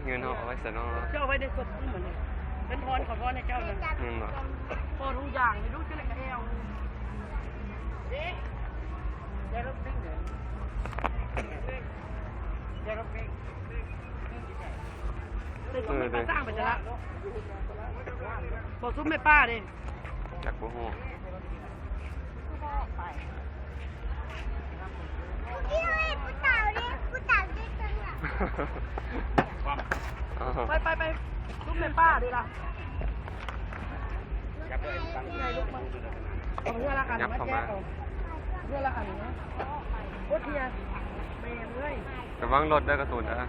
เงินเขาเอาไว้ใส่น้องเจ้าไว้ในศพเหมือนเป็นพรขอพรให้เจ้าเลยพรทุกอย่างเลยลูกเจ้าเลยกระเอวเด็กแกรถปิ้งเลยแกรถปิ้งเลยต้องไปสร้างเป็นจะละบอกซุ้มแม่ป้าดิจากบัวหัวไปซุ้มแม่ป้าดิล่ะเอาเพื่อละกันมาแก้ก่อนเพื่อละกันนะโคตรเทียเมย์เลยระวังรถได้กระสุนนะ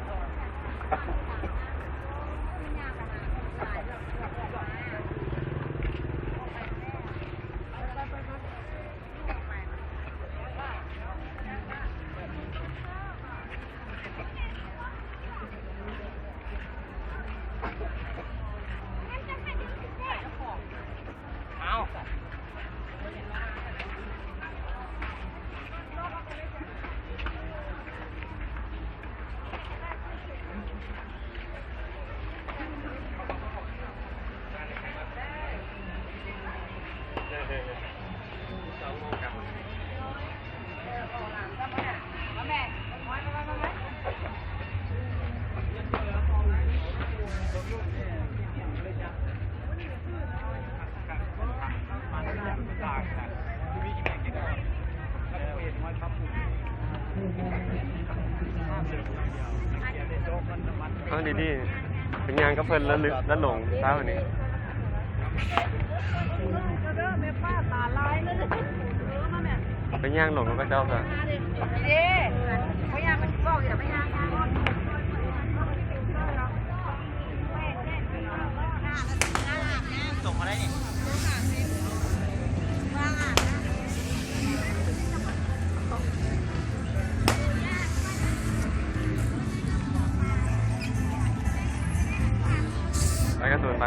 เอาดีๆเป็นงานก็เพลินแล้วลึกแล้วหลงเช้าวันนี้เป็นย่างหลงก็เจ้าค่ะส่งมาได้นี่ไปกระสุนไป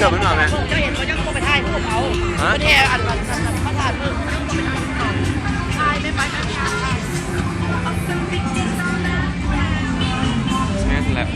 เดี๋ยวมันมาไหม เจ้าเห็นเขาจะต้องไปถ่ายรูปเอาแค่อันเขาถ่ายรูปถ่ายไม่ไปไม่ไป แม่นแหละ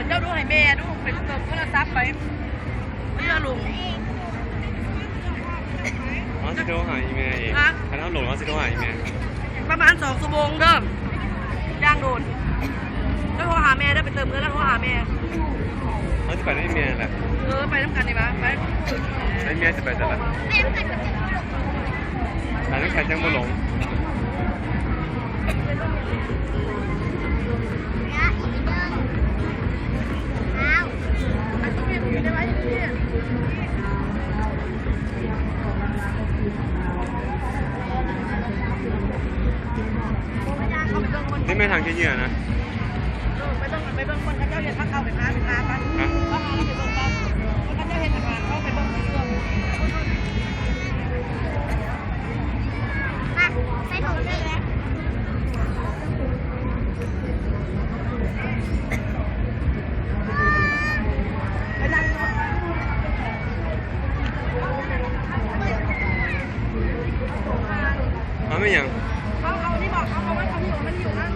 เจ้าดูให้แม่ดูเป็นกบโทรศัพท์ไปเรือลุง อ๋อสิโทรหาอีเมลเองถ้าเราหลงว่าสิโทรหาอีเมล ประมาณ2 ชั่วโมงเด้อย่างโดนแล้วโทรหาแม่ได้ไปเติมเงินแล้วโทรหาแม่ เขาจะไปได้อีเมลแหละ ไปน้ำกันดีปะไป ได้เมียจะไปแต่ละทางนั้นใครจังบ่หลงนี่ไม่ทางที่เหยื่อนะ ไปเบิ่งคนเขาเจ้าเห็นพักเข้าไปหาปะเขาหาไปเบิ่งปะเขาเจ้าเห็นทางเข้าไปเบิ่งเรื่องไปถงเลยไปนั่งไม่ยัง เอาที่บอกเขาว่าเขาอยู่มันอยู่นะ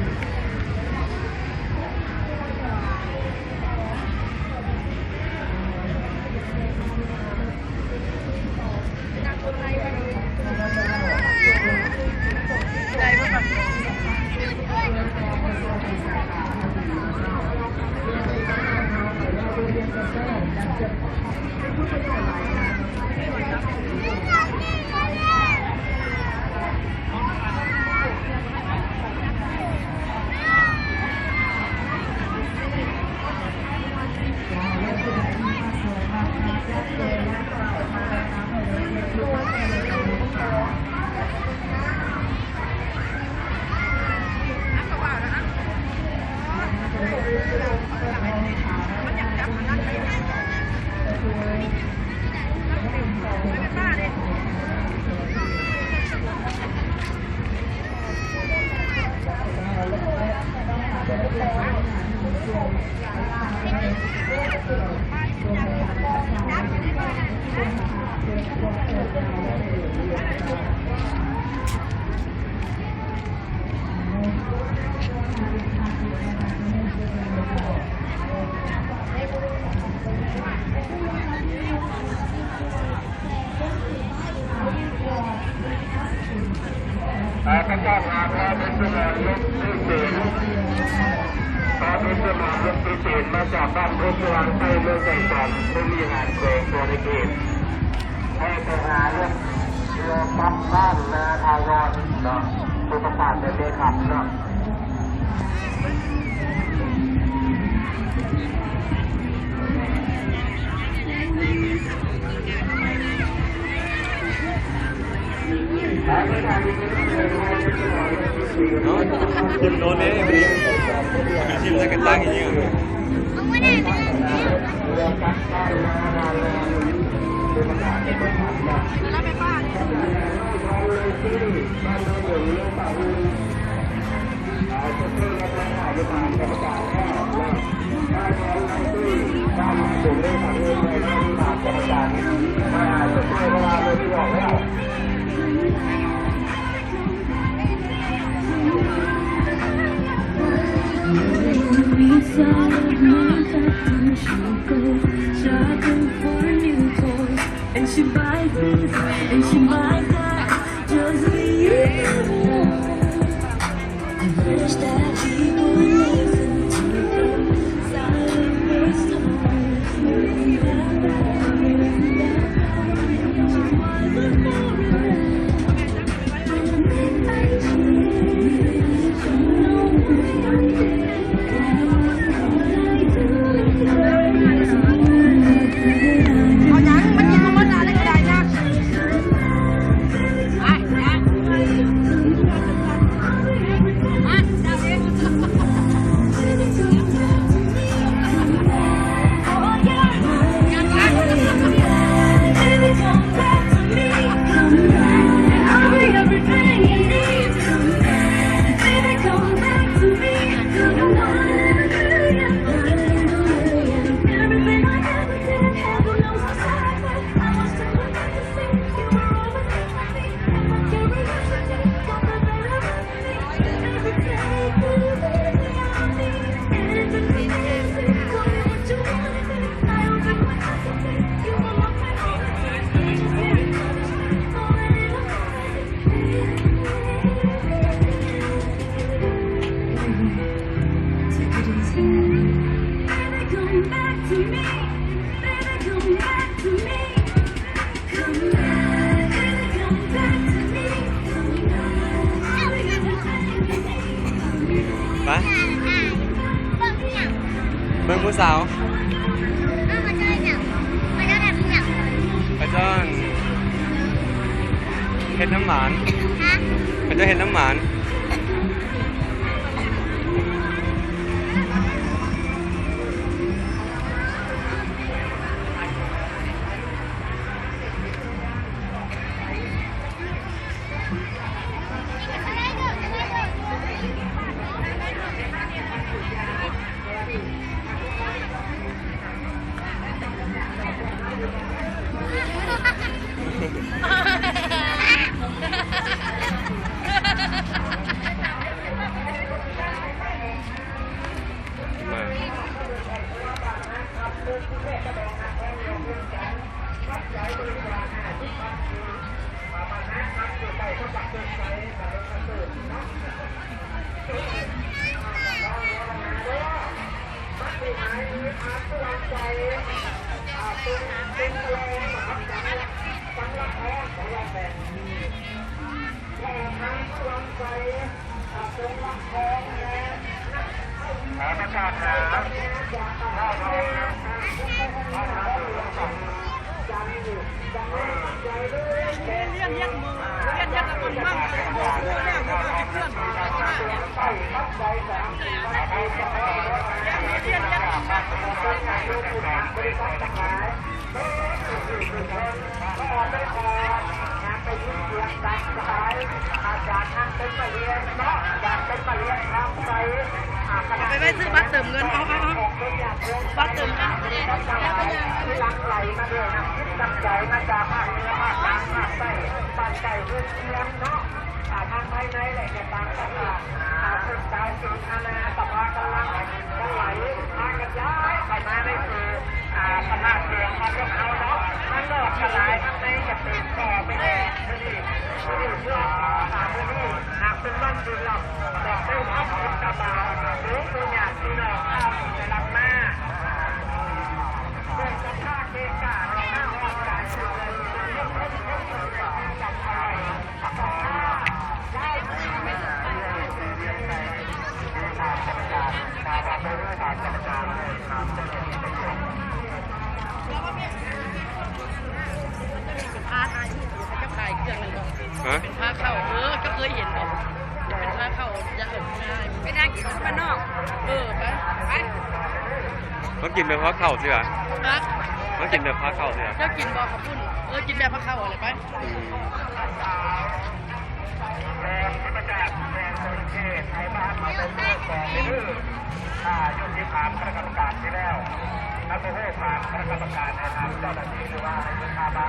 พระเจ้าพาพระเป็นสมานลบที่เศษพระเป็นสมานลบที่เศษมาจากบ้านพระสว่างใต้เมืองไก่สันไม่มีงานเกรงตัวในเขตให้ไปหาเรื่องปั๊บบ้านนาทายอนเนาะตัวประกาศในเบขับเนาะคุณโน้ตเนี่ยวันนี้ทีมจะกันตั้งอย่างนี้เหรอ แล้วไปป้าAnd she buys this, and she buys that, just for you. I wish that she would listen to the silent voice ofไปเบิ่งผู้สาวพระเจ้าเห็ดน้ำหมานพระเจ้าเห็ดน้ำหมานประกาศหาเลี้ยงยักษ์มือเลี้ยงยักษ์กับคนมั่งเลี้ยงยักษ์กับเพื่อนเลี้ยงยักษ์อาจารย์นั่งเป็นมาเรียนเนาะอยากเป็นมาเรียนทำไป ไปไว้ซื้อบัตรเติมเงินเอาบัตรเติมเงินแล้วก็ยัง หลังไหลมาด้วยนะจำใจมาจากภาคเหนือภาคกลางภาคใต้บ้านไก่เรือนเชียงเนาะทางภายในแหละจะตามกันว่าคนตายสูงอาณาตะพากำลังไหลพากันย้ายไปมาได้คือพม่าเชียงมาพวกเขาเนาะมันหลอกกระไรมันไม่จะเป็นต่อไปแน่ที่เพื่อที่หากเป็นร่มดินหลอกแต่ได้ทับคนกระบาหรือตัวหยาดที่หลอกข้าวในลำหน้าเพื่อจะฆ่าเกกาเราหน้าห้องการช่วยจับอะไรได้ไม่ได้เป็นพาไทยจะขายเครื่องนึง ฮะ เป็นพาเข้าก็เคยเห็นบอกเป็นพาเข้าจะง่ายไม่ได้กินข้าวนอกไป เขากินแบบพระเข่าสิอ่ะ นะ เขากินแบบพระเข่าสิอ่ะ เจ้ากินบอกกับพุ่นกินแบบพาเข้าอะไรไป ยุติผ่านคณะกรรมการที่แล้วท่านผู้ผ่านคณะกรรมการนะครับเจ้าหน้าที่หรือว่าในชาบา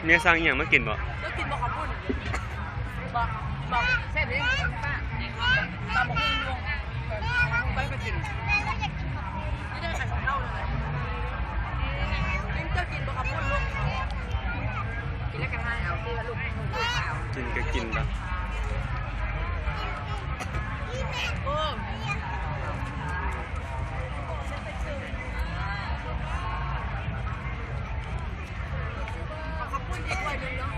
เมียสั่งอหย่างมากินบ่ แล้วกินบอกขอบคุณบอกแซ่บเลยป้าตามบอกให้ลงไปก็กินไม่ได้ขันของเราเลยกินก็กินบอกขอบคุณลูกกินแล้วกันให้เอาที่ว่าลูกเอา กินก็กินปะ ขอบคุณที่ช่วยดึงเนาะ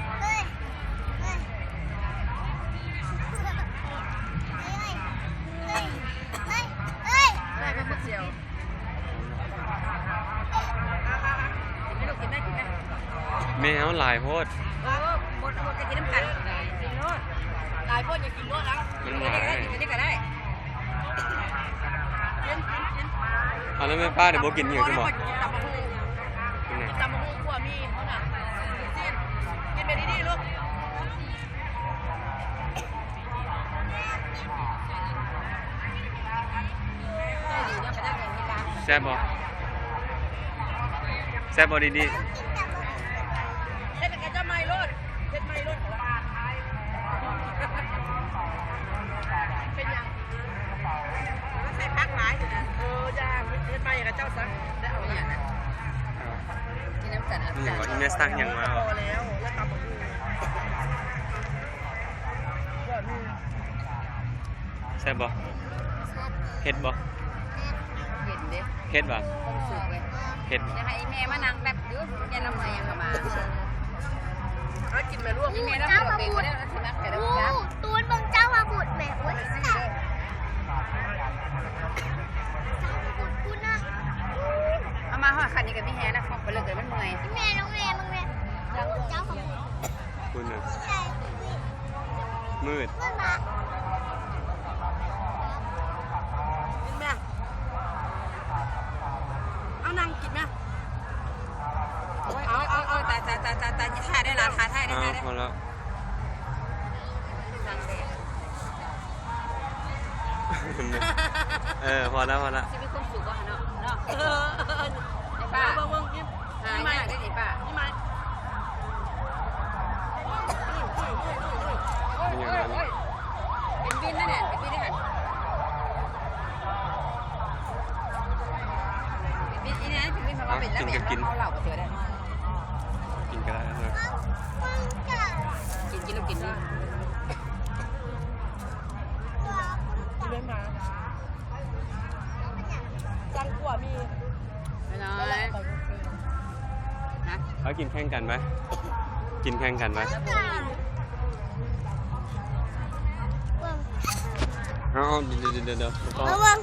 ได้ก็เสียวกินไหมกินไหม แมวหลายโพด หมดจะกินน้ำกันกินโน่นหลายคนอย่ากินโน่นนะกินนี่ก็ได้กิน เอาแล้วแม่ป้าเดี๋ยวโบกินอหย่างที่บอก กินตำมะฮุ่งกลัวมีเขาน่ะกินไปดีๆลูก แซ่บบ่แซ่บบ่ดี เล่นเป็นกระเจ้าไม้รถเล่นไม้รถเป็นยังก็ใส่พักหลายอยู่นะย่างเล่นไม้กับเจ้าซักได้เอาอย่างนั้นกินน้ำกัน ๆนี่อย่างว่าที่แม่สั่งอย่างมา พ บ่ อแล้วแล้วตำมะฮุ่ง แซ่บบ่เผ็ดบ่ เห็นเด้ เผ็ดบ่ ความสุขเลย เผ็ด จะให้แม่มานั่งแบบยืดยันน้ำมันยังมาเอากินมาลวกแม่ต้องเบรกไว้ได้แล้วสินะแต่ละครั้ง ตูนบังเจ้ามาบุดแม่โอ้ยเจ้ามาบุดกูนะ เอามาห่อขันนี่กับพี่แฮนะขอบไปเลยเกิดมันเมื่อย แม่น้องแม่มึงแม่เจ้ามาบุด คุณน่ะ ใช่ มืด เมื่อมา กินแม่เอานั่งกินแม่เอาตายถ่ายได้ละถ่ายได้ อ้าวพอแล้วพอแล้ว จะมีความสุขก่อนเนาะไอ้ป้าเบิ่งกินหายมากได้ดิป้านี่มา เป็นบินนั่นแหละเป็นบินนั่นแหละเป็นบินนี่นะเป็นบินมาว่าเป็นแล้วแบบเราเหล่าก็เจอได้ กินก็ได้นะ มึงจะ กินลูกกินนี่เล่นมาจังกว่ามีไม่น้อยนะ เขากินแข่งกันไหมกินแข่งกันไหม จะ เอาเดี๋ยว ระวัง